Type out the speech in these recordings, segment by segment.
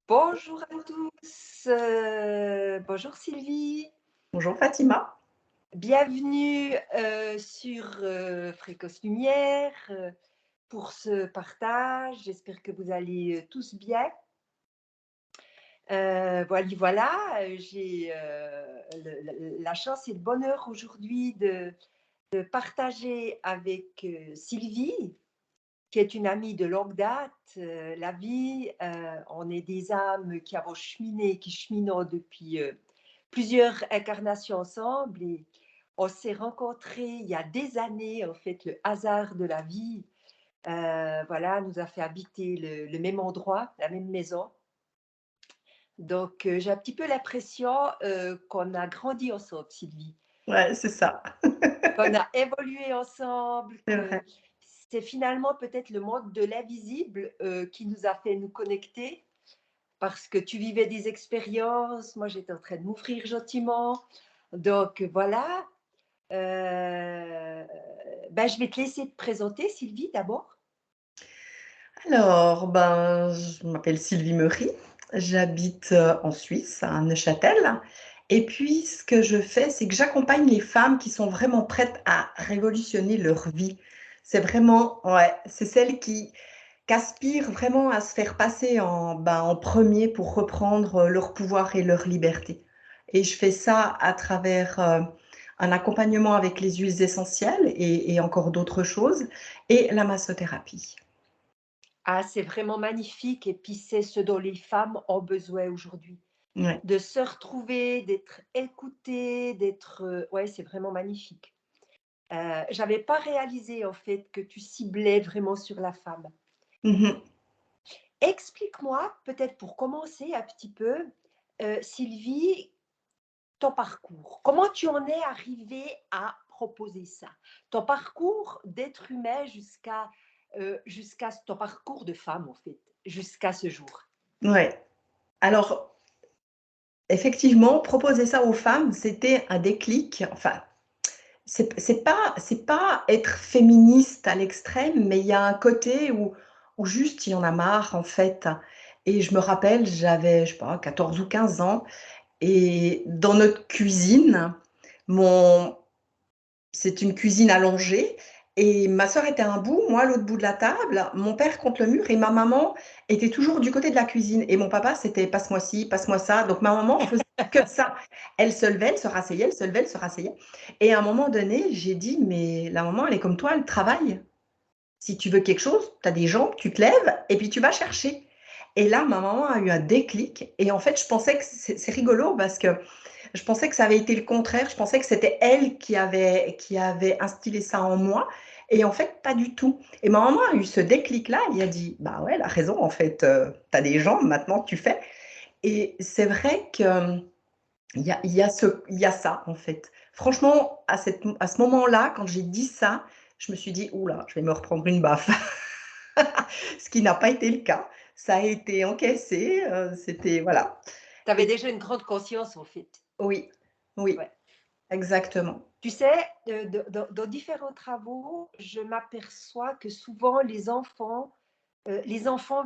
Bonjour à tous, bonjour Sylvie, Bonjour Fatima. bienvenue sur Fréquence Lumière pour ce partage. J'espère que vous allez tous bien. Voilà, j'ai la chance et le bonheur aujourd'hui de partager avec Sylvie, qui est une amie de longue date, la vie. On est des âmes qui avons cheminé, qui cheminons depuis plusieurs incarnations ensemble et on s'est rencontrés il y a des années. En fait, le hasard de la vie, voilà, nous a fait habiter le même endroit, la même maison. Donc, j'ai un petit peu l'impression qu'on a grandi ensemble, Sylvie, Ouais, c'est ça. qu'on a évolué ensemble, C'est que vrai. c'est finalement peut-être le monde de l'invisible qui nous a fait nous connecter parce que tu vivais des expériences, moi j'étais en train de m'ouvrir gentiment. Donc voilà, je vais te laisser te présenter, Sylvie, d'abord. Alors, je m'appelle Sylvie Meury, j'habite, en Suisse, à Neuchâtel et puis ce que je fais, c'est que j'accompagne les femmes qui sont vraiment prêtes à révolutionner leur vie. C'est vraiment ouais, c'est celles qui aspirent vraiment à se faire passer en 1 pour reprendre, leur pouvoir et leur liberté et je fais ça à travers, un accompagnement avec les huiles essentielles et encore d'autres choses et la massothérapie. Ah, c'est vraiment magnifique et puis c'est ce dont les femmes ont besoin aujourd'hui. Ouais. De se retrouver, d'être écoutées, d'être... ouais, c'est vraiment magnifique. J'avais pas réalisé en fait que tu ciblais vraiment sur la femme. Mmh mh. Explique-moi, peut-être pour commencer un petit peu, Sylvie, ton parcours. Comment tu en es arrivée à proposer ça? Ton parcours d'être humain jusqu'à ton parcours de femme, en fait, jusqu'à ce jour. Ouais. Alors, effectivement, proposer ça aux femmes, c'était un déclic. Enfin, c'est pas être féministe à l'extrême, mais il y a un côté où juste il y en a marre, en fait et je me rappelle, j'avais, je sais pas, 14 ou 15 ans et dans notre cuisine, mon c'est une cuisine allongée et ma sœur était à un bout, moi à l'autre bout de la table, mon père contre le mur et ma maman était toujours du côté de la cuisine et mon papa, c'était: «Passe-moi ci, passe-moi ça». Donc ma maman faisait que ça. Elle se levait, elle se rasseyait, elle se levait, elle se rasseyait et à un moment donné, j'ai dit: «Mais la maman, elle est comme toi, elle travaille. Si tu veux quelque chose, tu as des jambes, tu te lèves et puis tu vas chercher». Et là, ma maman a eu un déclic et en fait, je pensais que c'est rigolo parce que je pensais que ça avait été le contraire. Je pensais que c'était elle qui avait instillé ça en moi et en fait, pas du tout. Et ma maman a eu ce déclic-là. Elle a dit: «Bah ouais, elle a raison en fait, tu as des jambes, maintenant tu fais». Et c'est vrai qu'il y a ça en fait. Franchement, à ce moment-là, quand j'ai dit ça, je me suis dit: «Ouh là, je vais me reprendre une baffe». Ce qui n'a pas été le cas. Ça a été encaissé, c'était voilà. Tu avais Et déjà une grande conscience, en fait. oui, oui, Ouais. exactement. Tu sais, dans différents travaux, je m'aperçois que souvent les enfants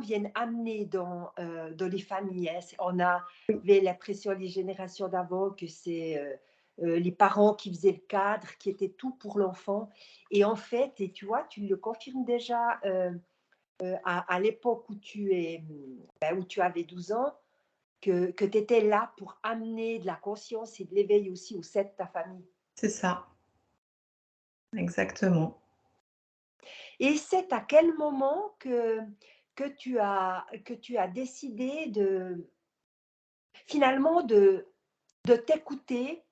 viennent amener dans les familles, hein. On avait l'impression, les générations d'avant, que c'est les parents qui faisaient le cadre, qui étaient tout pour l'enfant. Et en fait, et tu vois, tu le confirmes déjà à l'époque où tu avais 12 ans, que tu étais là pour amener de la conscience et de l'éveil aussi au sein de ta famille. C'est ça, exactement. Et c'est à quel moment que tu as décidé finalement de t'écouter,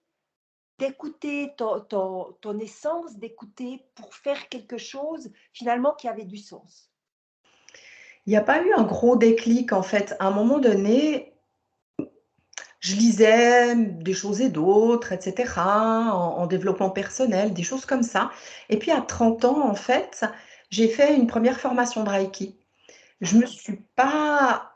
d'écouter ton essence, d'écouter pour faire quelque chose finalement qui avait du sens? Il n'y a pas eu un gros déclic en fait. À un moment donné, je lisais des choses et d'autres et cetera, en développement personnel, des choses comme ça. Et puis à 30 ans, en fait, j'ai fait une première formation de Reiki. Je me suis pas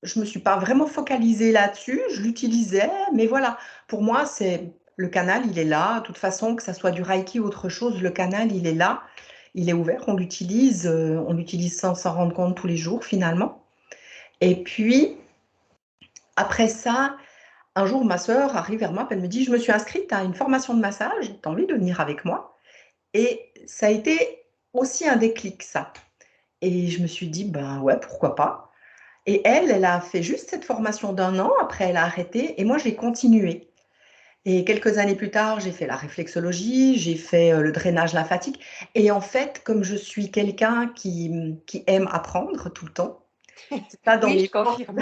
je me suis pas vraiment focalisée là-dessus, je l'utilisais, mais voilà, pour moi, c'est le canal, il est là. De toute façon, que ça soit du Reiki ou autre chose, le canal, il est là, il est ouvert, on l'utilise sans s'en rendre compte tous les jours finalement. Et puis après ça, un jour, ma sœur arrive vers moi, puis elle me dit: «Je me suis inscrite à une formation de massage, tu as envie de venir avec moi?» Et ça a été aussi un déclic, ça. Et je me suis dit: «Ben ouais, pourquoi pas?» Et elle a fait juste cette formation d'1 an, après elle a arrêté et moi j'ai continué. Et quelques années plus tard, j'ai fait la réflexologie, j'ai fait, le drainage lymphatique et en fait, comme je suis quelqu'un qui aime apprendre tout le temps, c'est pas dans Oui, je mes forces. confirme.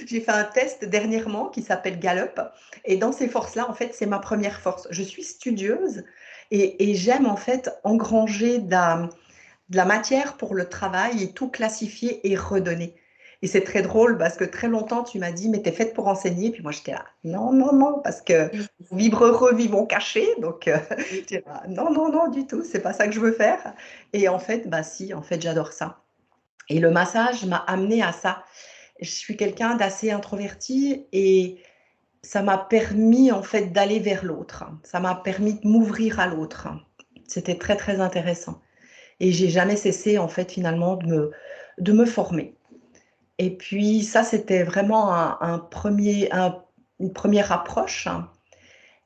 J'ai fait un test dernièrement qui s'appelle Gallup et dans ces forces-là, en fait, c'est ma première force. Je suis studieuse et j'aime en fait engranger de la matière pour le travail et tout classifier et redonner. Et c'est très drôle parce que très longtemps, tu m'as dit: «Mais tu es faite pour enseigner». Puis moi, j'étais là: «Non, non, non», parce que Oui, c'est ça. vivre heureux, vivons cachés. Donc Oui. j'étais là: «Non, non, non, du tout, c'est pas ça que je veux faire». Et en fait, bah si, en fait, j'adore ça. Et le massage m'a amenée à ça. Je suis quelqu'un d'assez introverti et ça m'a permis, en fait, d'aller vers l'autre. Ça m'a permis de m'ouvrir à l'autre. C'était très, très intéressant. Et j'ai jamais cessé, en fait, finalement, de me former. Et puis ça, c'était vraiment une première approche.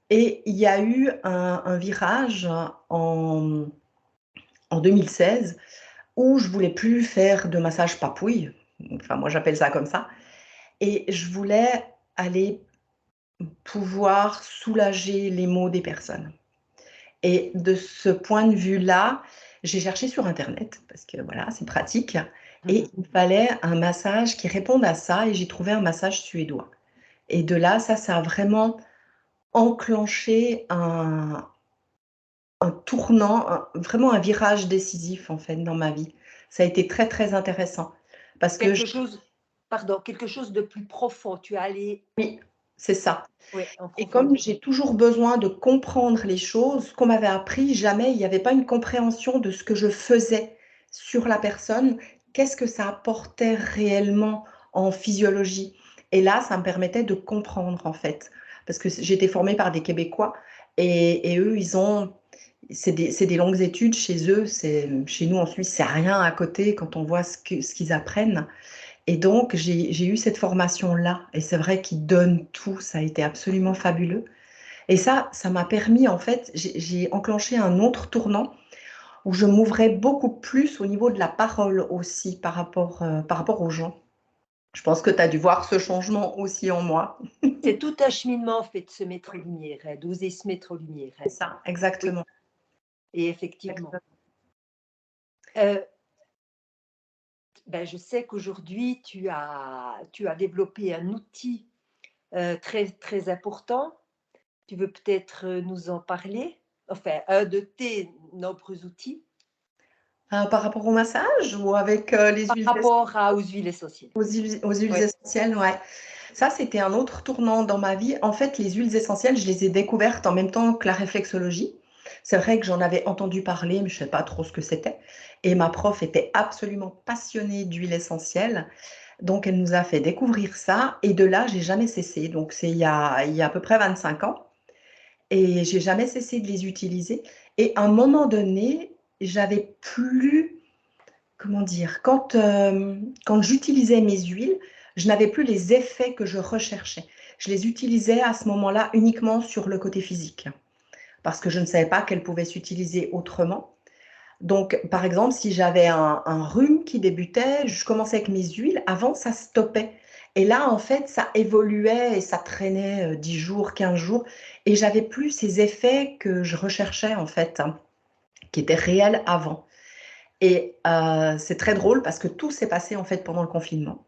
Et il y a eu un virage en, en 2016 où je voulais plus faire de massage papouille. Enfin, moi, j'appelle ça comme ça. Et je voulais aller pouvoir soulager les maux des personnes. Et de ce point de vue-là, j'ai cherché sur internet parce que voilà, c'est pratique et Mmh. il me fallait un massage qui réponde à ça et j'ai trouvé un massage suédois. Et de là, ça a vraiment enclenché un tournant, vraiment un virage décisif en fait dans ma vie. Ça a été très, très intéressant parce que Quelque chose pardon, quelque chose de plus profond. Tu es allé, oui, c'est ça. ouais, en Et comme profondeur. j'ai toujours besoin de comprendre les choses, qu'on m'avait appris, jamais il n'y avait pas une compréhension de ce que je faisais sur la personne, qu'est-ce que ça apportait réellement en physiologie. Et là, ça me permettait de comprendre en fait, parce que j'étais formée par des Québécois et eux, c'est des longues études chez eux, chez nous en Suisse, c'est rien à côté quand on voit ce qu'ils apprennent. Et donc, j'ai eu cette formation-là. Et c'est vrai qu'ils donnent tout. Ça a été absolument fabuleux. Et ça m'a permis, en fait, j'ai enclenché un autre tournant où je m'ouvrais beaucoup plus au niveau de la parole aussi par rapport aux gens. Je pense que tu as dû voir ce changement aussi en moi. C'est tout un cheminement, en fait, de se mettre en lumière, hein, d'oser se mettre en lumière, C'est hein. ça, Oui, exactement. et effectivement. Exactement. Heu, je sais qu'aujourd'hui tu as développé un outil, très, très important. Tu veux peut-être, nous en parler? Enfin, un de tes nombreux outils Par rapport au massage ou avec les par huiles rapport aux huiles essentielles? aux huiles Oui. essentielles, ouais. Ça, c'était un autre tournant dans ma vie. En fait, les huiles essentielles, je les ai découvertes en même temps que la réflexologie. C'est vrai que j'en avais entendu parler, mais je ne savais pas trop ce que c'était. Et ma prof était absolument passionnée d'huiles essentielles. Donc, elle nous a fait découvrir ça. Et de là, j'ai jamais cessé. Donc, c'est il y a à peu près 25 ans. Et j'ai jamais cessé de les utiliser. Et à un moment donné, j'avais plus, comment dire? Quand j'utilisais mes huiles, je n'avais plus les effets que je recherchais. Je les utilisais à ce moment-là uniquement sur le côté physique, parce que je ne savais pas qu'elles pouvaient s'utiliser autrement. Donc, par exemple, si j'avais un rhume qui débutait, je commençais avec mes huiles, avant ça stoppait. Et là, en fait, ça évoluait et ça traînait 10 jours, 15 jours, et j'avais plus ces effets que je recherchais, en fait, hein, qui étaient réels avant. Et c'est très drôle parce que tout s'est passé en fait pendant le confinement.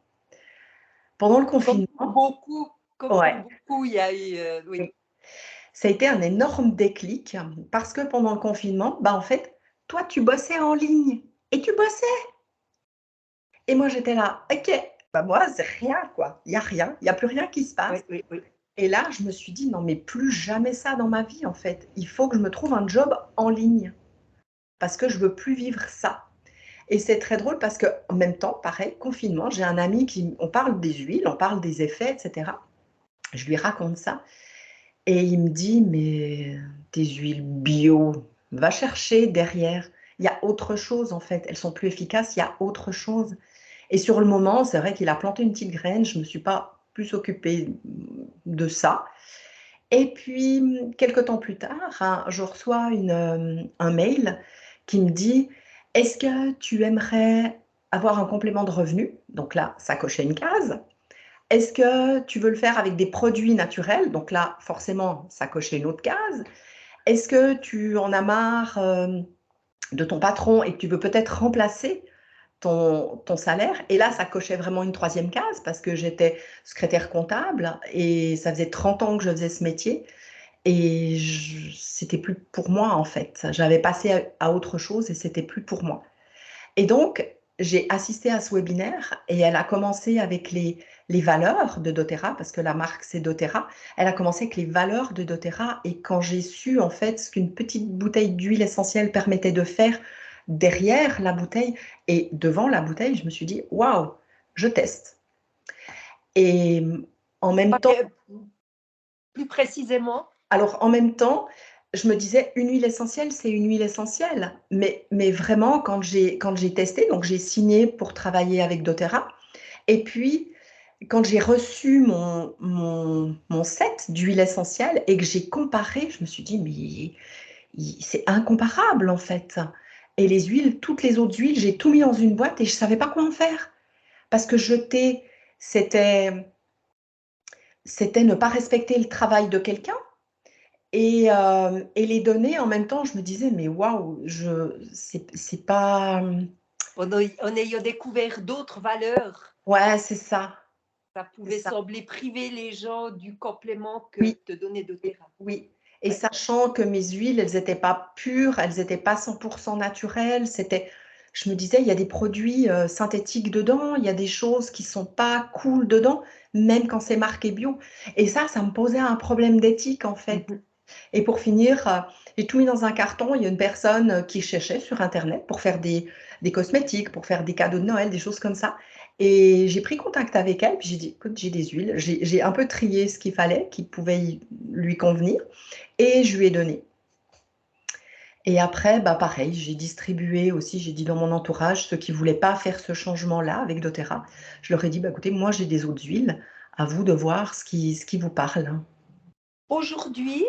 Pendant le Comme pour confinement, beaucoup comme pour ouais, beaucoup, il y a eu, oui. oui, ça a été un énorme déclic parce que pendant le confinement, bah, en fait, toi, tu bossais en ligne et tu bossais et moi, j'étais là: «OK, bah, moi, c'est rien quoi, il y a rien, il y a plus rien qui se passe». Oui, oui, oui. Et là, je me suis dit: «Non, mais plus jamais ça dans ma vie, en fait. Il faut que je me trouve un job en ligne parce que je veux plus vivre ça». Et c'est très drôle parce qu'en même temps, pareil, confinement, j'ai un ami on parle des huiles, on parle des effets, et cetera. Je lui raconte ça et il me dit: «Mais des huiles bio, va chercher derrière. Il y a autre chose en fait, elles sont plus efficaces, il y a autre chose». Et sur le moment, c'est vrai qu'il a planté une petite graine, je ne me suis pas plus occupée de ça. Et puis, quelque temps plus tard, hein, je reçois un mail qui me dit: «Est-ce que tu aimerais avoir un complément de revenu?» Donc là, ça cochait une case. «Est-ce que tu veux le faire avec des produits naturels?» Donc là, forcément, ça cochait une autre case. «Est-ce que tu en as marre de ton patron et que tu veux peut-être remplacer ton salaire?» Et là, ça cochait vraiment une troisième case parce que j'étais secrétaire comptable et ça faisait 30 ans que je faisais ce métier. Et c'était plus pour moi, en fait. J'avais passé à autre chose et c'était plus pour moi. Et donc, j'ai assisté à ce webinaire et elle a commencé avec les valeurs de doTERRA, parce que la marque, c'est doTERRA. Elle a commencé avec les valeurs de doTERRA et quand j'ai su, en fait, ce qu'une petite bouteille d'huile essentielle permettait de faire derrière la bouteille et devant la bouteille, je me suis dit: «Waouh, je teste». Et en même temps, Plus précisément, alors, en même temps, je me disais, une huile essentielle, c'est une huile essentielle. Mais vraiment, quand j'ai testé, donc j'ai signé pour travailler avec doTERRA. Et puis, quand j'ai reçu mon set d'huile essentielle et que j'ai comparé, je me suis dit, mais c'est incomparable en fait. Et les huiles, toutes les autres huiles, j'ai tout mis dans une boîte et je ne savais pas quoi en faire. Parce que jeter, c'était, c'était ne pas respecter le travail de quelqu'un. Et les données, en même temps, je me disais, mais waouh, c'est pas. en ayant découvert d'autres valeurs, Ouais, c'est ça. ça C'est pouvait ça. sembler priver les gens du complément que Oui, te donnait oui, doTERRA. oui. Et Ouais. sachant que mes huiles, elles n'étaient pas pures, elles n'étaient pas 100% naturelles, je me disais, il y a des produits synthétiques dedans, il y a des choses qui sont pas cool dedans, même quand c'est marqué bio. Et ça me posait un problème d'éthique, en fait. Mhm. Et pour finir, j'ai tout mis dans un carton. Il y a une personne qui cherchait sur Internet pour faire des cosmétiques, pour faire des cadeaux de Noël, des choses comme ça. Et j'ai pris contact avec elle, puis j'ai dit, écoute, j'ai des huiles. J'ai un peu trié ce qu'il fallait, qui pouvait lui convenir, et je lui ai donné. Et après, bah pareil, j'ai distribué aussi, j'ai dit dans mon entourage, ceux qui ne voulaient pas faire ce changement-là avec doTERRA, je leur ai dit, bah, écoutez, moi j'ai des autres huiles, à vous de voir ce qui vous parle. Aujourd'hui,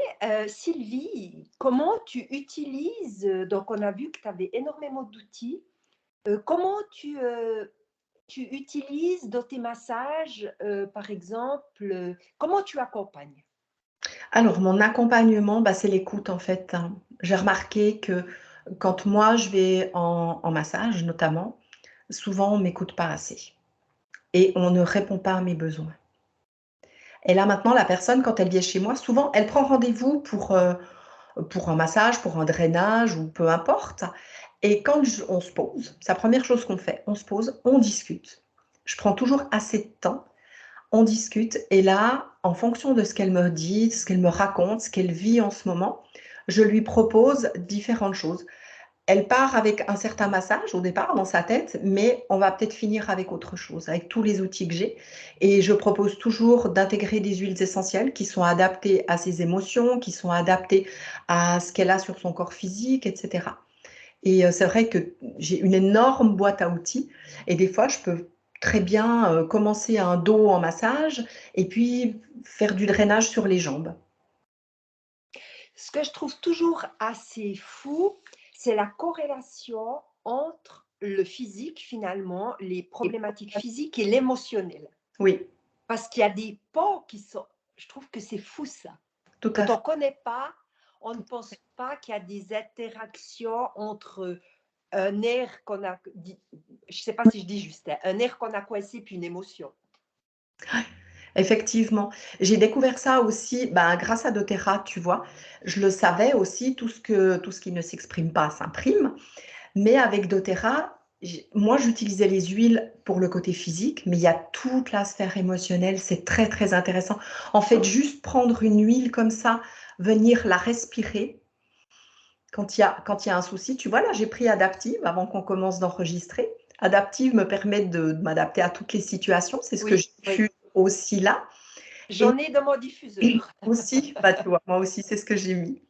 Sylvie, comment tu utilises, donc on a vu que tu avais énormément d'outils, comment tu utilises dans tes massages, par exemple, comment tu accompagnes? Alors, mon accompagnement, bah, c'est l'écoute en fait, hein. J'ai remarqué que quand moi je vais en massage notamment, souvent on m'écoute pas assez et on ne répond pas à mes besoins. Et là maintenant, la personne, quand elle vient chez moi, souvent elle prend rendez-vous pour un massage, pour un drainage ou peu importe. Et quand on se pose, c'est la première chose qu'on fait, on se pose, on discute. Je prends toujours assez de temps, on discute et là, en fonction de ce qu'elle me dit, ce qu'elle me raconte, ce qu'elle vit en ce moment, je lui propose différentes choses. Elle part avec un certain massage au départ dans sa tête, mais on va peut-être finir avec autre chose, avec tous les outils que j'ai. Et je propose toujours d'intégrer des huiles essentielles qui sont adaptées à ses émotions, qui sont adaptées à ce qu'elle a sur son corps physique, etc. Et c'est vrai que j'ai une énorme boîte à outils et des fois, je peux très bien commencer un dos en massage et puis faire du drainage sur les jambes. Ce que je trouve toujours assez fou, c'est la corrélation entre le physique finalement, les Et problématiques physiques et l'émotionnel. oui, Parce qu'il y a des ponts qui sont, je trouve que c'est fou ça. tout à Quand on fait. ne connaît pas, on ne pense pas qu'il y a des interactions entre un nerf qu'on a, je ne sais pas si je dis juste, hein, un nerf qu'on a coincé puis une émotion. Effectivement. J'ai découvert ça aussi ben, grâce à doTERRA, tu vois. Je le savais aussi, tout ce qui ne s'exprime pas s'imprime. Mais avec doTERRA, moi, j'utilisais les huiles pour le côté physique, mais il y a toute la sphère émotionnelle. C'est très, très intéressant. En fait, juste prendre une huile comme ça, venir la respirer quand il y a un souci. Tu vois, là, j'ai pris Adaptive avant qu'on commence d'enregistrer. Adaptive me permet de m'adapter à toutes les situations. C'est ce que Oui, j'ai oui. vu aussi là. Et J'en ai dans mon diffuseur. aussi, bah, tu vois, moi aussi, c'est ce que j'ai mis.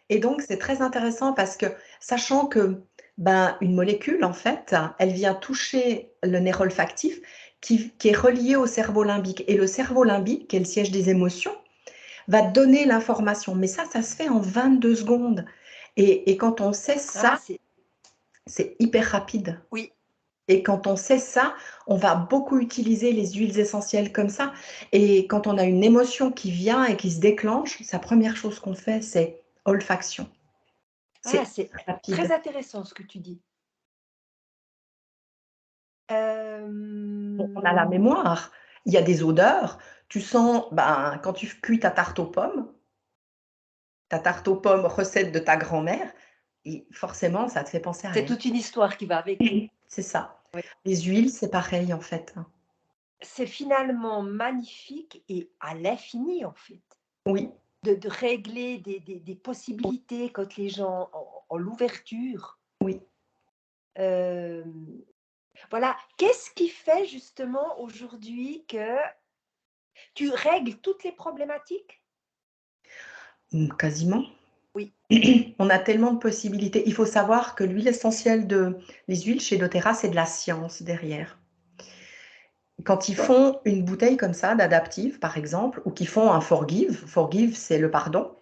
Et donc, c'est très intéressant parce que, sachant que Ben, une molécule, en fait, elle vient toucher le nerf olfactif qui est relié au cerveau limbique. Et le cerveau limbique, qui est le siège des émotions, va donner l'information. Mais ça se fait en 22 secondes. Et quand on sait Ah, ça, c'est hyper rapide. oui. Et quand on sait ça, on va beaucoup utiliser les huiles essentielles comme ça. Et quand on a une émotion qui vient et qui se déclenche, sa première chose qu'on fait, c'est olfaction. Ah, C'est c'est rapide. très intéressant ce que tu dis. On a la mémoire. Il y a des odeurs. Tu sens, ben, quand tu cuis ta tarte aux pommes recette de ta grand-mère, et forcément, ça te fait penser à C'est elle. toute une histoire qui va avec. C'est ça. Oui. Les huiles, c'est pareil, en fait. C'est finalement magnifique et à l'infini, en fait, Oui, de régler des possibilités quand les gens ont l'ouverture. oui. Voilà. Qu'est-ce qui fait justement aujourd'hui que tu règles toutes les problématiques? Quasiment. Oui. On a tellement de possibilités. Il faut savoir que l'huile essentielle les huiles chez doTERRA, c'est de la science derrière. Quand ils font une bouteille comme ça, d'adaptive, par exemple, ou qu'ils font un forgive, c'est le pardon,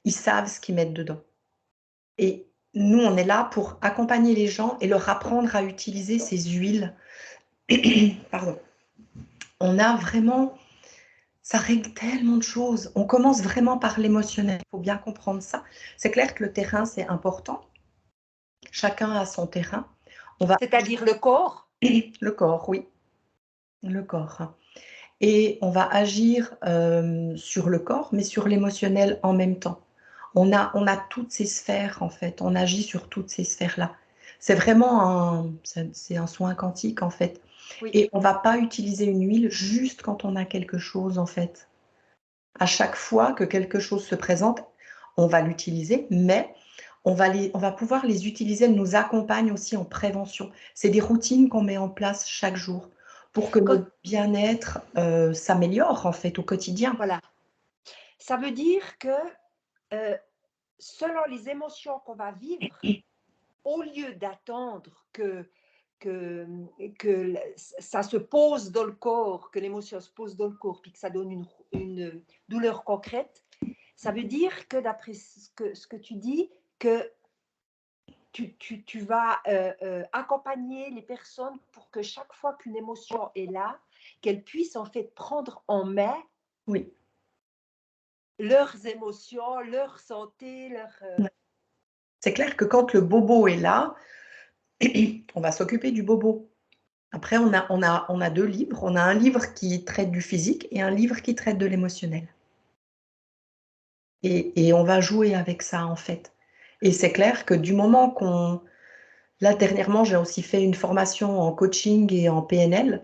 ils savent ce qu'ils mettent dedans. Et nous, on est là pour accompagner les gens et leur apprendre à utiliser ces huiles. Pardon. On a vraiment, ça règle tellement de choses. On commence vraiment par l'émotionnel. Il faut bien comprendre ça. C'est clair que le terrain, c'est important. Chacun a son terrain. On va C'est-à-dire le corps? le corps, oui, le corps. Et on va agir sur le corps, mais sur l'émotionnel en même temps. On a toutes ces sphères, en fait. On agit sur toutes ces sphères-là. C'est vraiment c'est un soin quantique, en fait. Oui. Et on ne va pas utiliser une huile juste quand on a quelque chose, en fait. À chaque fois que quelque chose se présente, on va l'utiliser, mais on va pouvoir les utiliser. Elles nous accompagnent aussi en prévention. C'est des routines qu'on met en place chaque jour pour que Quand, notre bien-être s'améliore, en fait, au quotidien. voilà. Ça veut dire que selon les émotions qu'on va vivre, au lieu d'attendre que, ça se pose dans le corps, que l'émotion se pose dans le corps, puis que ça donne une douleur concrète, ça veut dire que d'après ce que tu dis, que tu vas accompagner les personnes pour que chaque fois qu'une émotion est là, qu'elles puissent en fait prendre en main Oui. leurs émotions, leur santé, Ouais. C'est clair que quand le bobo est là, on va s'occuper du bobo. Après, on a deux livres. On a un livre qui traite du physique et un livre qui traite de l'émotionnel. Et on va jouer avec ça, en fait. Et c'est clair que du moment qu'on... Là, dernièrement, j'ai aussi fait une formation en coaching et en PNL.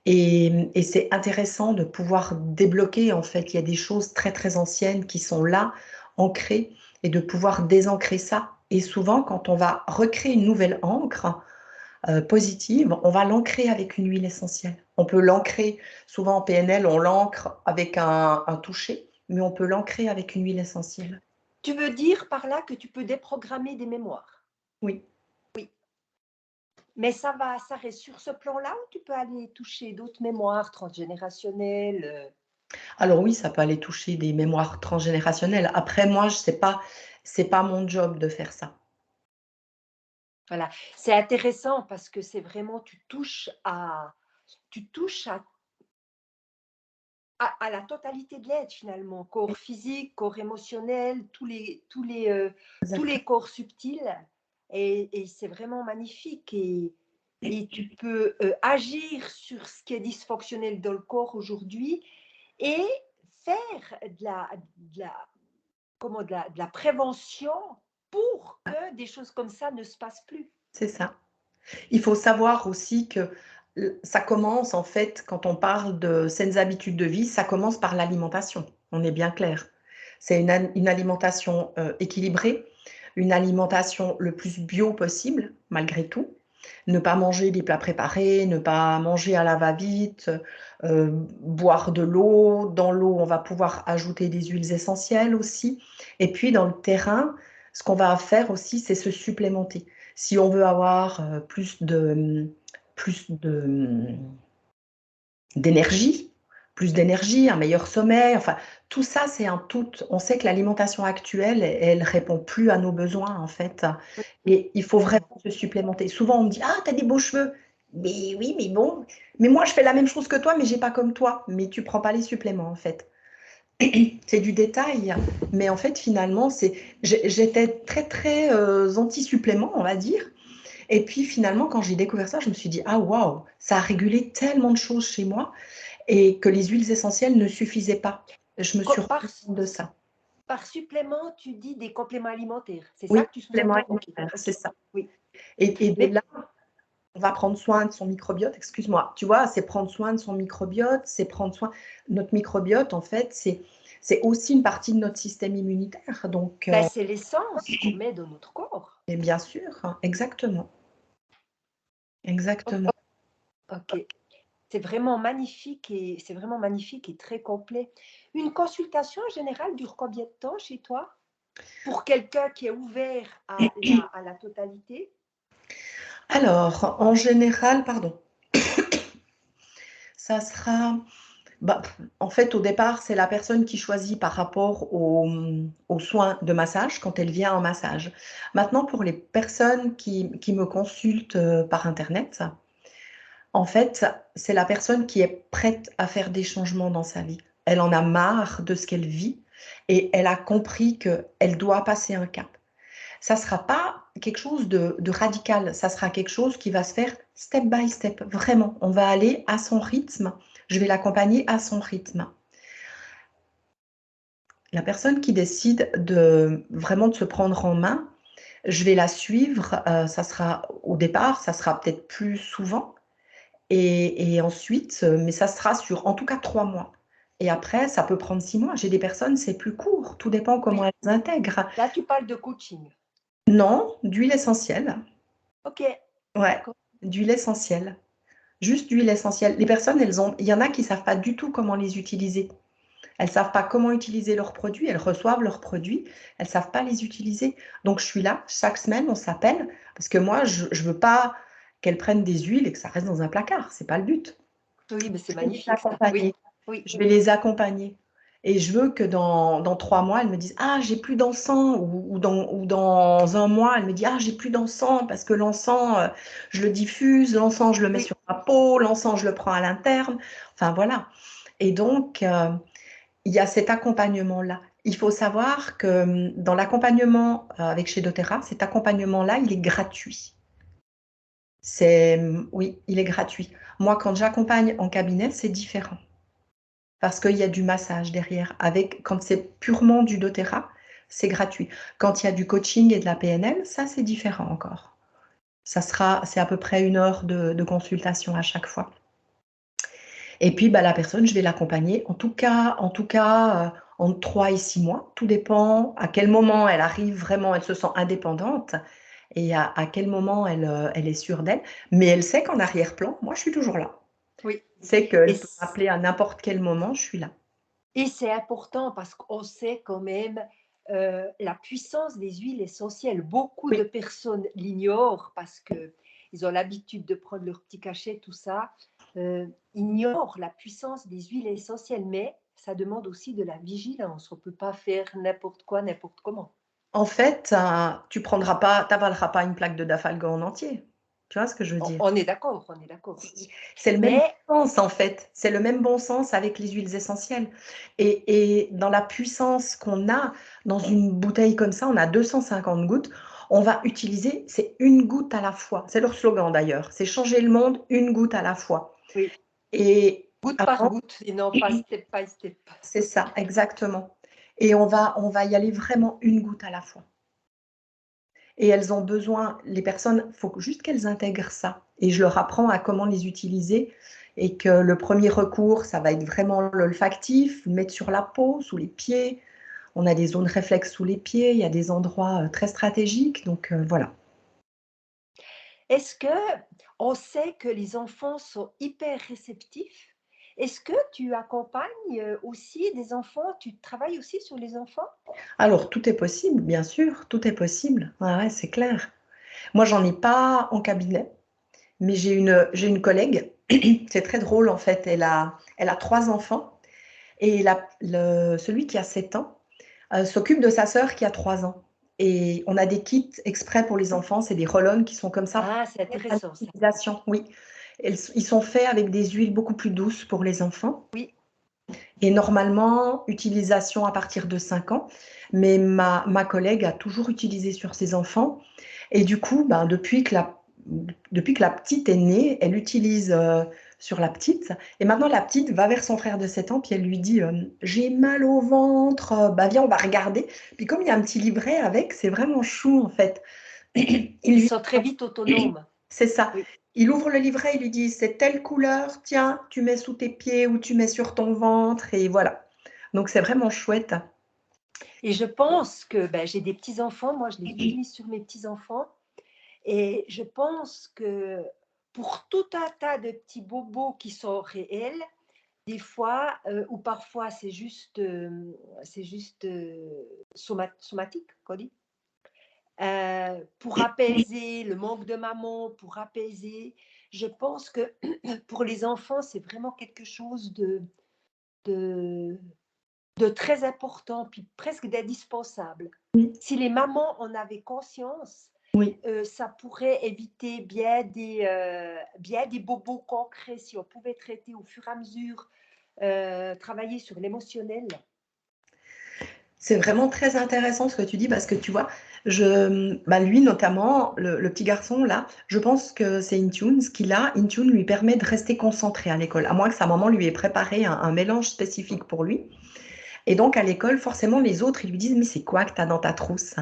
Et c'est intéressant de pouvoir débloquer, en fait. Il y a des choses très, très anciennes qui sont là, ancrées, et de pouvoir désancrer ça. Et souvent, quand on va recréer une nouvelle encre positive, on va l'ancrer avec une huile essentielle. On peut l'ancrer, souvent en PNL, on l'ancre avec un toucher, mais on peut l'ancrer avec une huile essentielle. Tu veux dire par là que tu peux déprogrammer des mémoires? Oui. Oui. Mais ça reste sur ce plan-là ou tu peux aller toucher d'autres mémoires transgénérationnelles? Alors oui, ça peut aller toucher des mémoires transgénérationnelles. Après, moi, je sais pas, c'est pas mon job de faire ça. Voilà. C'est intéressant parce que c'est vraiment tu touches à la totalité de l'être finalement, corps physique, corps émotionnel, tous les Exactement. corps subtils et c'est vraiment magnifique et tu peux, agir sur ce qui est dysfonctionnel dans le corps aujourd'hui et faire de la de la prévention pour que des choses comme ça ne se passent plus. C'est ça. Il faut savoir aussi que ça commence, en fait, quand on parle de saines habitudes de vie, ça commence par l'alimentation. On est bien clair. C'est une alimentation équilibrée, une alimentation le plus bio possible, malgré tout. Ne pas manger des plats préparés, ne pas manger à la va-vite, boire de l'eau. Dans l'eau, on va pouvoir ajouter des huiles essentielles aussi. Et puis, dans le terrain, ce qu'on va faire aussi, c'est se supplémenter. Si on veut avoir plus d'énergie, un meilleur sommeil, enfin, tout ça, c'est un tout. On sait que l'alimentation actuelle, elle répond plus à nos besoins, en fait. Oui, Et il faut vraiment. vraiment se supplémenter. Souvent, on me dit, ah, t'as des beaux cheveux. Mais oui, mais bon, mais moi, je fais la même chose que toi, mais j'ai pas comme toi. Mais tu prends pas les suppléments, en fait. C'est du détail, mais en fait, finalement, j'étais très, très anti-supplément, on va dire. Et puis, finalement, quand j'ai découvert ça, je me suis dit, ah, waouh, ça a régulé tellement de choses chez moi et que les huiles essentielles ne suffisaient pas. Je me suis Par, rendu compte de ça. par supplément, tu dis des compléments alimentaires. C'est ça Oui, que tu complément sous-entends? Ok, alimentaire, ok, c'est ça. oui. Et de Mais là, on va prendre soin de son microbiote, excuse-moi, tu vois, c'est prendre soin de son microbiote, c'est prendre soin. Notre microbiote, en fait, c'est aussi une partie de notre système immunitaire. Donc, ben, c'est l'essence qu'on met dans notre corps. et bien sûr, hein, exactement. Exactement. Ok. C'est vraiment magnifique et c'est vraiment magnifique et très complet. Une consultation générale dure combien de temps chez toi? Pour quelqu'un qui est ouvert à la totalité? Alors, en général, pardon, ça sera, bah, en fait, au départ, c'est la personne qui choisit par rapport aux soins de massage quand elle vient en massage. Maintenant, pour les personnes qui me consultent par Internet, en fait, c'est la personne qui est prête à faire des changements dans sa vie. Elle en a marre de ce qu'elle vit et elle a compris qu'elle doit passer un cap. Ça ne sera pas quelque chose de radical, ça sera quelque chose qui va se faire step by step, vraiment. On va aller à son rythme, je vais l'accompagner à son rythme. La personne qui décide vraiment de se prendre en main, je vais la suivre, ça sera au départ, ça sera peut-être plus souvent, et ensuite, mais ça sera sur en tout cas 3 mois. Et après, ça peut prendre 6 mois. J'ai des personnes, c'est plus court, tout dépend comment Oui, elles intègrent. là tu parles de coaching. Non, d'huile essentielle. Ok, Ouais, d'accord. d'huile essentielle. Juste d'huile essentielle. Les personnes, il y en a qui ne savent pas du tout comment les utiliser. Elles ne savent pas comment utiliser leurs produits. Elles reçoivent leurs produits. Elles ne savent pas les utiliser. Donc, je suis là. Chaque semaine, on s'appelle. Parce que moi, je ne veux pas qu'elles prennent des huiles et que ça reste dans un placard. Ce n'est pas le but. Oui, mais c'est Je vais les magnifique ça. Oui, accompagner. oui. Je vais les accompagner. Et je veux que dans 3 mois, elles me disent, ah, j'ai plus d'encens. Ou dans un mois, elles me disent, ah, j'ai plus d'encens parce que l'encens, je le diffuse, l'encens, je le mets Oui. sur ma peau, l'encens, je le prends à l'interne. Enfin, voilà. Et donc, il y a cet accompagnement-là. Il faut savoir que dans l'accompagnement avec chez doTERRA, cet accompagnement-là, il est gratuit. Oui, il est gratuit. Moi, quand j'accompagne en cabinet, c'est différent parce qu'il y a du massage derrière. Quand c'est purement du doTERRA, c'est gratuit. Quand il y a du coaching et de la PNL, ça, c'est différent encore. C'est à peu près 1 heure de consultation à chaque fois. Et puis, bah, la personne, je vais l'accompagner, entre 3 et 6 mois. Tout dépend à quel moment elle arrive vraiment, elle se sent indépendante et à quel moment elle est sûre d'elle. Mais elle sait qu'en arrière-plan, moi, je suis toujours là. Oui. Elle sait Et, qu'elle peut m'appeler à n'importe quel moment, je suis là. et c'est important parce qu'on sait quand même la puissance des huiles essentielles. Beaucoup de Oui, personnes l'ignorent parce qu'ils ont l'habitude de prendre leur petit cachet, tout ça. Ignorent la puissance des huiles essentielles, mais ça demande aussi de la vigilance. On ne peut pas faire n'importe quoi, n'importe comment. en fait, tu n'avaleras pas une plaque de Dafalgan en entier. Tu vois ce que je veux dire? On est d'accord, on est d'accord. C'est le même Mais sens, en fait. C'est le même bon sens avec les huiles essentielles. Et dans la puissance qu'on a dans une bouteille comme ça, on a 250 gouttes. On va utiliser, c'est une goutte à la fois. C'est leur slogan d'ailleurs. C'est changer le monde une goutte à la fois. oui, Et goutte par avant, goutte et non pas step by step. c'est ça, exactement. Et on va y aller vraiment une goutte à la fois. Et elles ont besoin, les personnes, il faut juste qu'elles intègrent ça. Et je leur apprends à comment les utiliser. Et que le premier recours, ça va être vraiment l'olfactif, le mettre sur la peau, sous les pieds. On a des zones réflexes sous les pieds, il y a des endroits très stratégiques. Donc voilà. Est-ce que on sait que les enfants sont hyper réceptifs? Est-ce que tu accompagnes aussi des enfants? Tu travailles aussi sur les enfants? Alors tout est possible, bien sûr, tout est possible. Ouais, ouais, c'est clair. Moi, j'en ai pas en cabinet, mais j'ai une collègue, c'est très drôle en fait, elle a 3 enfants et celui qui a 7 ans s'occupe de sa sœur qui a 3 ans. Et on a des kits exprès pour les enfants, c'est des roll-on qui sont comme ça, Ah, c'est à intéressant ça. l'utilisation, oui. Ils sont faits avec des huiles beaucoup plus douces pour les enfants. Oui, Et normalement, utilisation à partir de 5 ans. Mais ma collègue a toujours utilisé sur ses enfants. Et du coup, ben, depuis que la petite est née, elle utilise sur la petite. Et maintenant, la petite va vers son frère de 7 ans, puis elle lui dit j'ai mal au ventre, bah, viens, on va regarder. Puis comme il y a un petit livret avec, c'est vraiment chou en fait. Il ils lui sont très vite autonomes. C'est ça. Oui. Il ouvre le livret, il lui dit c'est telle couleur, tiens, tu mets sous tes pieds ou tu mets sur ton ventre et voilà. Donc c'est vraiment chouette. Et je pense que ben, j'ai des petits-enfants, moi je les utilise sur mes petits-enfants. Et je pense que pour tout un tas de petits bobos qui sont réels, des fois, ou parfois c'est juste somatique, qu'on dit. Pour apaiser le manque de maman, pour apaiser, je pense que pour les enfants, c'est vraiment quelque chose de, de très important, puis presque d'indispensable. Oui, Si les mamans en avaient conscience, oui. ça pourrait éviter bien des bobos concrets si on pouvait traiter au fur et à mesure, travailler sur l'émotionnel. C'est vraiment très intéressant ce que tu dis parce que tu vois, bah lui notamment, le petit garçon là, je pense que c'est Intune. Ce qu'il a, Intune lui permet de rester concentré à l'école, à moins que sa maman lui ait préparé un mélange spécifique pour lui. Et donc à l'école, forcément, les autres, ils lui disent mais c'est quoi que tu as dans ta trousse?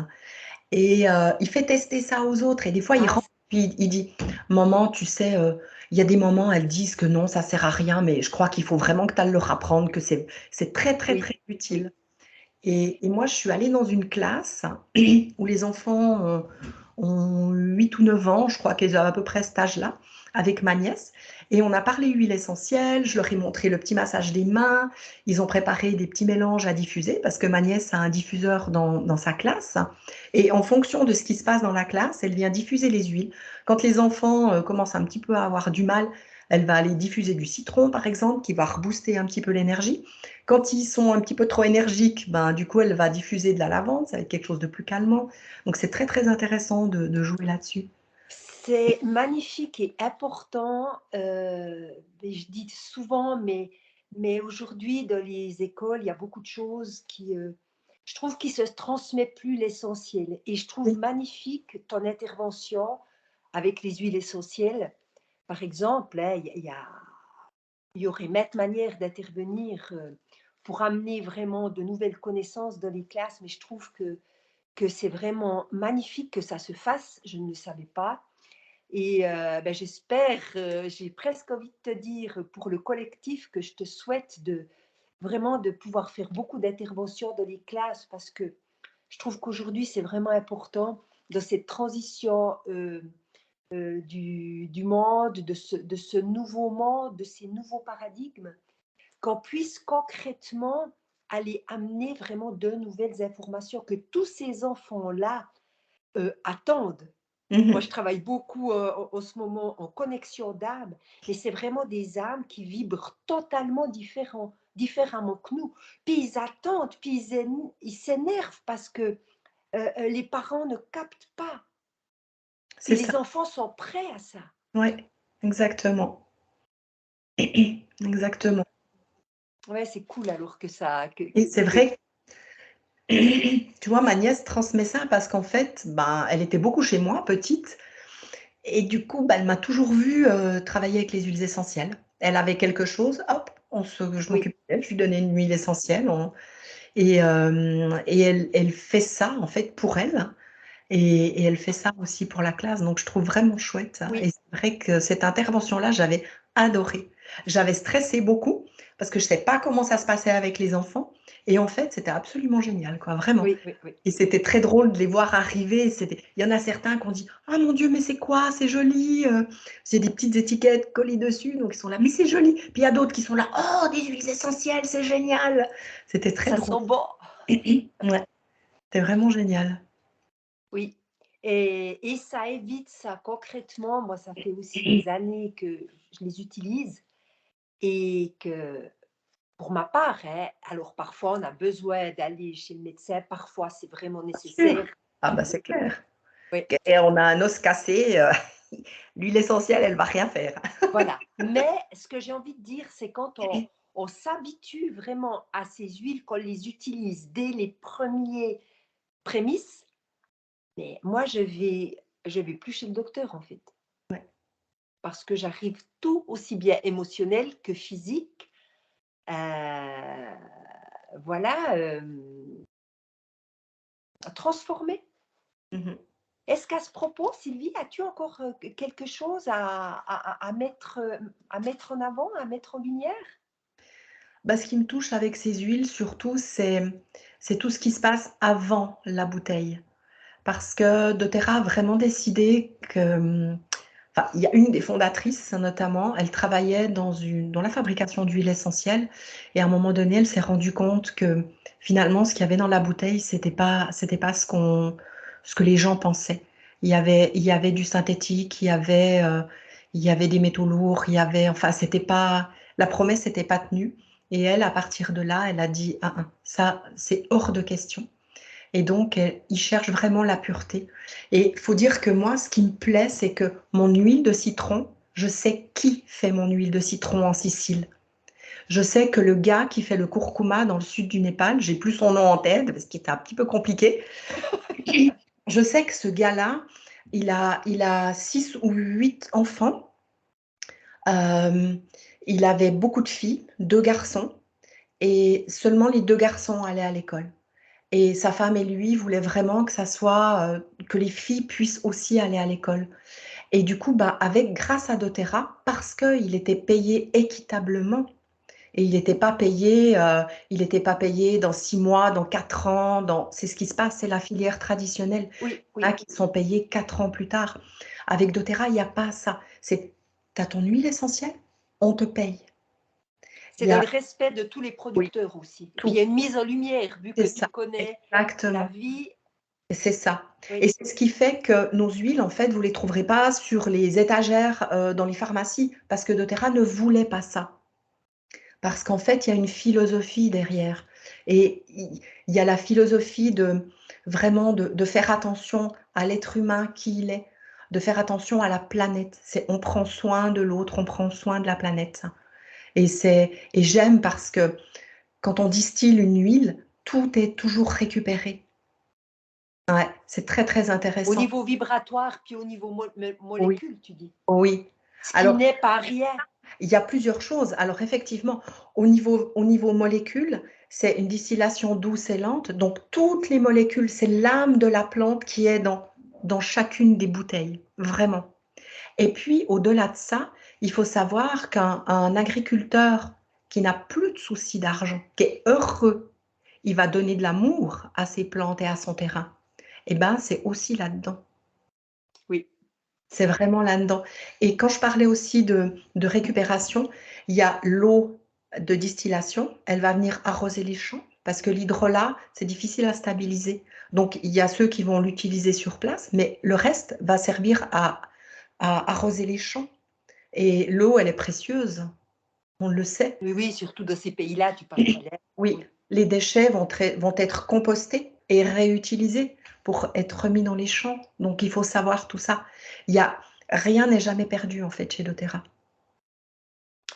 Et il fait tester ça aux autres. Et des fois, il Ah, rentre, puis il dit, maman, tu sais, il y a des moments, elles disent que non, ça sert à rien, mais je crois qu'il faut vraiment que tu ailles leur apprendre que c'est très, très, oui, très oui, utile. Et moi, je suis allée dans une classe où les enfants ont 8 ou 9 ans, je crois qu'ils ont à peu près cet âge-là, avec ma nièce. Et on a parlé huile essentielle, je leur ai montré le petit massage des mains, ils ont préparé des petits mélanges à diffuser, parce que ma nièce a un diffuseur dans sa classe. Et en fonction de ce qui se passe dans la classe, elle vient diffuser les huiles. Quand les enfants commencent un petit peu à avoir du mal, elle va aller diffuser du citron, par exemple, qui va rebooster un petit peu l'énergie. Quand ils sont un petit peu trop énergiques, ben, du coup, elle va diffuser de la lavande, ça va être quelque chose de plus calmant. Donc, c'est très, très intéressant de jouer là-dessus. c'est magnifique et important. Mais je dis souvent, mais aujourd'hui, dans les écoles, il y a beaucoup de choses je trouve, qui se transmet plus l'essentiel. Et je trouve Oui, magnifique ton intervention avec les huiles essentielles. Par exemple, hein, il y aurait maintes manières d'intervenir pour amener vraiment de nouvelles connaissances dans les classes, mais je trouve que c'est vraiment magnifique que ça se fasse. Je ne le savais pas. Et ben, j'espère, j'ai presque envie de te dire pour le collectif que je te souhaite vraiment de pouvoir faire beaucoup d'interventions dans les classes parce que je trouve qu'aujourd'hui c'est vraiment important dans cette transition du monde, de ce nouveau monde, de ces nouveaux paradigmes, qu'on puisse concrètement aller amener vraiment de nouvelles informations que tous ces enfants-là attendent. Moi, je mhm, travaille beaucoup en ce moment en connexion d'âme, mais c'est vraiment des âmes qui vibrent totalement différemment que nous. Puis ils attendent, puis ils s'énervent parce que les parents ne captent pas. Puis c'est ça. les enfants sont prêts à ça. Oui, exactement. Exactement. Ouais, c'est cool alors que ça. Et c'est vrai, tu vois, ma nièce transmet ça parce qu'en fait, ben, elle était beaucoup chez moi, petite. Et du coup, bah, elle m'a toujours vue travailler avec les huiles essentielles. Elle avait quelque chose, hop, je Oui, m'occupais d'elle, je lui donnais une huile essentielle. Et elle fait ça, en fait, pour elle. Et elle fait ça aussi pour la classe. Donc, je trouve vraiment chouette ça. Et oui, c'est vrai que cette intervention-là, j'avais adoré. J'avais stressé beaucoup parce que je ne sais pas comment ça se passait avec les enfants. Et en fait, c'était absolument génial, quoi, vraiment. oui, oui, oui. Et c'était très drôle de les voir arriver. Il y en a certains qui ont dit ah mon Dieu, mais c'est quoi? C'est joli. C'est des petites étiquettes collées dessus. Donc, ils sont là, mais c'est joli. Puis il y a d'autres qui sont là, oh, des huiles essentielles, c'est génial. C'était très Ça drôle. sent bon. Ouais, c'était vraiment génial. Oui. Et ça évite ça concrètement. Moi, ça fait aussi des années que je les utilise et que pour ma part, hein, alors parfois on a besoin d'aller chez le médecin, parfois c'est vraiment Sûr. nécessaire. Ah bah, c'est clair. Oui, Et on a un os cassé, l'huile essentielle, elle va rien faire. voilà. Mais ce que j'ai envie de dire, c'est quand on s'habitue vraiment à ces huiles, qu'on les utilise dès les premiers prémices, mais moi je vais plus chez le docteur en fait, Ouais. parce que j'arrive tout aussi bien émotionnel que physique, voilà, transformer. Mmh. Est-ce qu'à ce propos, Sylvie, as-tu encore quelque chose à mettre en avant, à mettre en lumière? Bah, ce qui me touche avec ces huiles surtout, c'est tout ce qui se passe avant la bouteille. Parce que doTERRA a vraiment décidé que, enfin, il y a une des fondatrices notamment, elle travaillait dans la fabrication d'huiles essentielles et à un moment donné, elle s'est rendue compte que finalement, ce qu'il y avait dans la bouteille, c'était pas ce que les gens pensaient. Il y avait du synthétique, il y avait des métaux lourds, enfin, c'était pas la promesse n'était pas tenue et elle, à partir de là, elle a dit: «Ah, ah, ça, c'est hors de question». Et donc, ils cherchent vraiment la pureté. Et il faut dire que moi, ce qui me plaît, c'est que mon huile de citron, je sais qui fait mon huile de citron en Sicile. Je sais que le gars qui fait le curcuma dans le sud du Népal, j'ai plus son nom en tête parce qu'il était un petit peu compliqué. Je sais que ce gars-là, il a 6 ou 8 enfants. Euh, il avait beaucoup de filles, 2 garçons, et seulement les 2 garçons allaient à l'école. Et sa femme et lui voulaient vraiment que ça soit, que les filles puissent aussi aller à l'école. Et du coup, bah, grâce à doTERRA, parce qu'il était payé équitablement et il était pas payé dans 6 mois, dans 4 ans, c'est ce qui se passe, c'est la filière traditionnelle. Oui, Il y en a oui. qui sont payés 4 ans plus tard. Avec doTERRA, il n'y a pas ça. Tu as ton huile essentielle, on te paye. C'est Il y dans a le respect de tous les Oui, producteurs aussi. Et puis il y tout, a une mise en lumière, vu que c'est tu ça, connais la exactement. vie. C'est ça. Et Oui, c'est ce qui fait que nos huiles, en fait, vous les trouverez pas sur les étagères, dans les pharmacies, parce que doTERRA ne voulait pas ça. Parce qu'en fait, il y a une philosophie derrière et il y a la philosophie de vraiment de faire attention à l'être humain qui il est, de faire attention à la planète. C'est on prend soin de l'autre, on prend soin de la planète et j'aime parce que quand on distille une huile, tout est toujours récupéré. Ouais, c'est très, très au intéressant. niveau vibratoire, puis au niveau Oui. molécule, tu dis. Oui. Ce qui Alors, n'est pas rien. il y a plusieurs choses. Alors effectivement, au niveau molécules, c'est une distillation douce et lente. Donc toutes les molécules, c'est l'âme de la plante qui est dans chacune des bouteilles, vraiment. Et puis, au-delà de ça, il faut savoir qu'un agriculteur qui n'a plus de souci d'argent, qui est heureux, il va donner de l'amour à ses plantes et à son terrain. Eh ben, c'est aussi là-dedans. Oui, C'est vraiment là-dedans. Et quand je parlais aussi de récupération, il y a l'eau de distillation, elle va venir arroser les champs parce que l'hydrolat, c'est difficile à stabiliser. Donc, il y a ceux qui vont l'utiliser sur place, mais le reste va servir à arroser les champs. Et l'eau, elle est précieuse, on le sait. oui, oui, surtout dans ces pays-là, tu parles de l'air. Oui, Oui. les déchets vont être compostés et réutilisés pour être remis dans les champs. Donc, il faut savoir tout ça. Il y a, rien n'est jamais perdu, en fait, chez doTERRA.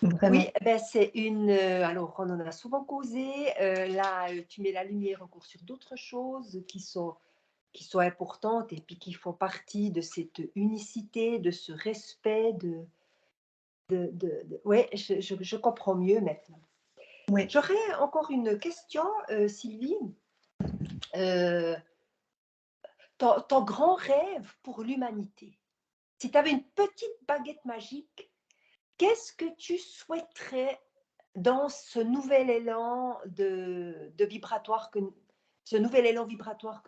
Oui, Vraiment. eh ben, c'est alors on en a souvent causé, là, tu mets la lumière encore sur d'autres choses qui sont importantes et puis qui font partie de cette unicité, de ce respect, ouais, je comprends mieux maintenant. Oui. J'aurais encore une question, Sylvie. Heu, ton grand rêve pour l'humanité, si tu avais une petite baguette magique, qu'est-ce que tu souhaiterais dans ce nouvel élan vibratoire que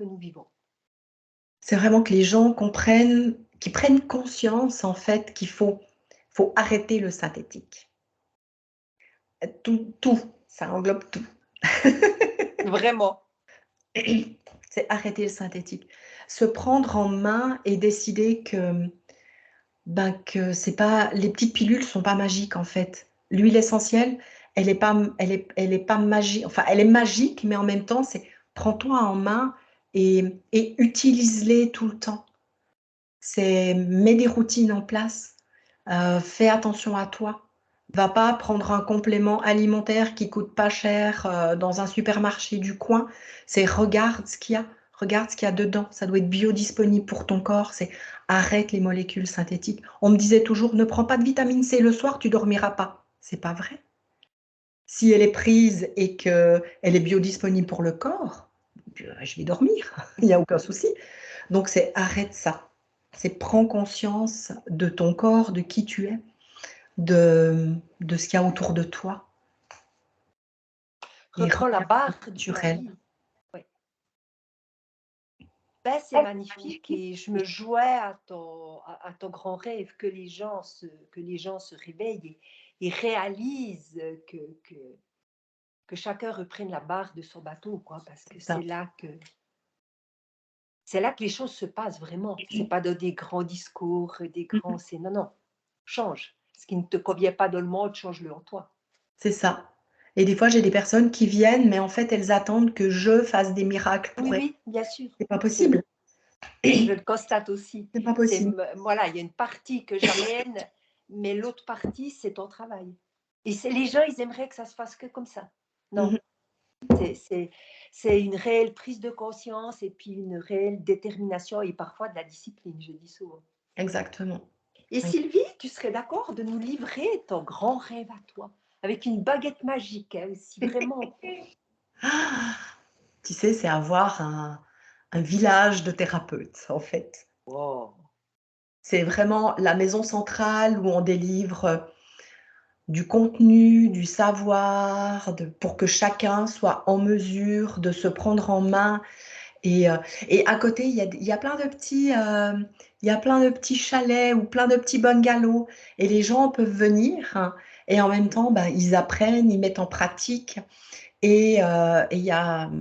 nous vivons? C'est vraiment que les gens comprennent, qu'ils prennent conscience, en fait, qu'il faut arrêter le synthétique. Tout, ça englobe tout. Vraiment. C'est arrêter le synthétique. Se prendre en main et décider que, ben, que c'est pas les petites pilules sont pas magiques, en fait. L'huile essentielle, elle est pas magique, enfin, elle est magique, mais en même temps, c'est prends-toi en main et utilise-les tout le temps. C'est mets des routines en place, fais attention à toi. Va pas prendre un complément alimentaire qui coûte pas cher, dans un supermarché du coin. C'est regarde ce qu'il y a dedans. Ça doit être biodisponible pour ton corps. C'est arrête les molécules synthétiques. On me disait toujours: «Ne prends pas de vitamine C le soir, tu dormiras pas». C'est pas vrai. Si elle est prise et qu'elle est biodisponible pour le corps, je vais dormir, il y a aucun souci. Donc c'est arrête ça. C'est prends conscience de ton corps, de qui tu es, de ce qu'il y a autour de toi et Reprends la regarde barre le de la naturel. vie. Ouais. Ben, c'est magnifique et je me joins à ton grand rêve que les gens se réveillent et réalisent que chacun reprenne la barre de son bateau, quoi, parce que C'est ça. c'est là que les choses se passent vraiment. C'est pas dans des grands discours, des grands, c'est non, non, change. Ce qui ne te convient pas dans le monde, change-le en toi. C'est ça. Et des fois, j'ai des personnes qui viennent, mais en fait, elles attendent que je fasse des miracles Oui, pour elles. oui, bien sûr. C'est pas C'est, possible. je le constate aussi. C'est pas possible. Voilà, il y a une partie que j'amène, mais l'autre partie, c'est ton travail. Et c'est les gens, ils aimeraient que ça se fasse que comme ça. Mmh Non, mh. c'est c'est c'est une réelle prise de conscience et puis une réelle détermination et parfois de la discipline, je dis souvent. Exactement. Et Oui. Sylvie, tu serais d'accord de nous livrer ton grand rêve à toi, avec une baguette magique, hein, aussi vraiment. Ah! Tu sais, c'est avoir un village de thérapeutes, en fait. Wow. C'est vraiment la maison centrale où on délivre du contenu, du savoir, pour que chacun soit en mesure de se prendre en main et heu et à côté, il y a plein de petits, il y a plein de petits chalets ou plein de petits bungalows et les gens peuvent venir et en même temps, bah, ils apprennent, ils mettent en pratique et il y a,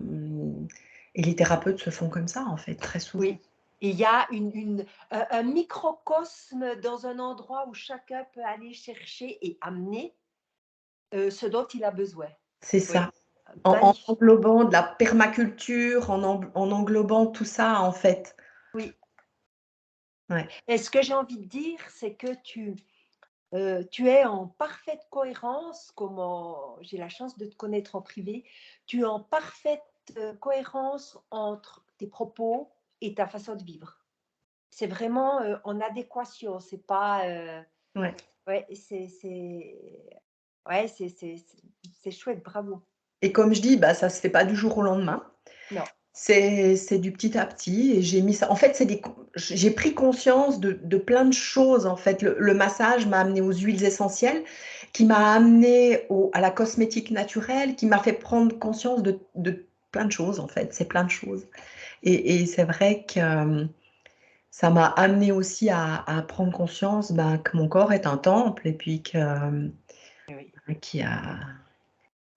et les thérapeutes se font comme ça, en fait, très souvent. Oui, il y a un microcosme dans un endroit où chacun peut aller chercher et amener ce dont il a besoin. C'est Oui, ça. En magnifique. englobant de la permaculture, en englobant tout ça, en fait. Oui. Ouais. Et ce que j'ai envie de dire, c'est que tu es en parfaite cohérence, j'ai la chance de te connaître en privé, tu es en parfaite cohérence entre tes propos et ta façon de vivre. C'est vraiment en adéquation, c'est pas. Ouais. Ouais, ouais, c'est chouette, bravo. Et comme je dis, bah, ça se fait pas du jour au lendemain. Non, C'est du petit à petit et j'ai mis ça en fait, c'est des j'ai pris conscience de plein de choses, en fait. Le massage m'a amenée aux huiles essentielles, qui m'a amenée à la cosmétique naturelle, qui m'a fait prendre conscience de plein de choses, en fait. C'est plein de choses et c'est vrai que, ça m'a amenée aussi à prendre conscience, ben, que mon corps est un temple et puis que, oui. qu'il y a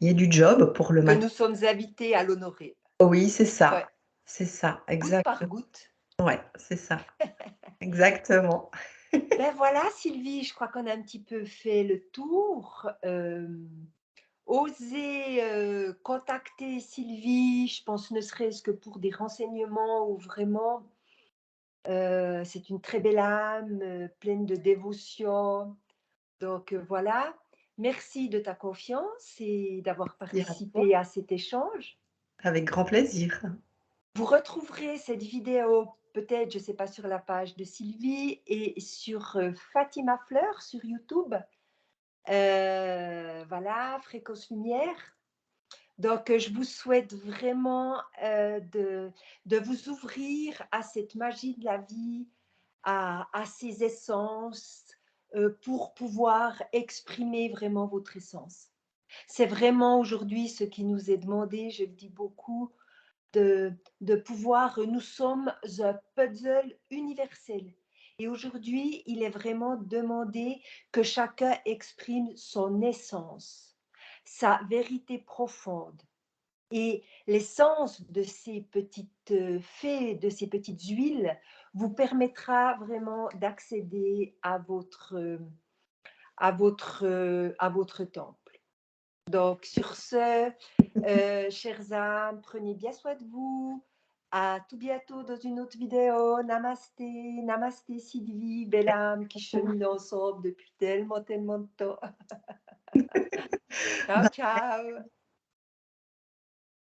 il y a du job pour le Que matin. nous sommes invités à l'honorer. Oui, Ouais, c'est ça, goutte exact. par goutte. Ouais, c'est ça, exactement. Ben voilà, Sylvie, je crois qu'on a un petit peu fait le tour. Oser contacter Sylvie, je pense ne serait-ce que pour des renseignements ou vraiment, c'est une très belle âme, pleine de dévotion. Donc voilà, merci de ta confiance et d'avoir Dire à toi. participé à cet échange. Avec grand plaisir. Vous retrouverez cette vidéo peut-être, je ne sais pas, sur la page de Sylvie et sur Fatima Fleur sur YouTube. Voilà, Fréquence Lumière. Donc, je vous souhaite vraiment de vous ouvrir à cette magie de la vie, à ces essences, pour pouvoir exprimer vraiment votre essence. C'est vraiment aujourd'hui ce qui nous est demandé, je le dis beaucoup, de pouvoir, nous sommes un puzzle universel. Et aujourd'hui, il est vraiment demandé que chacun exprime son essence, sa vérité profonde. Et l'essence de ces petites fées, de ces petites huiles, vous permettra vraiment d'accéder à votre temple. Donc sur ce, chères âmes, prenez bien soin de vous. À tout bientôt dans une autre vidéo. Namasté, namasté Sylvie, belle âme qui chemine ensemble depuis tellement, tellement de temps. Ciao, Bah, ciao.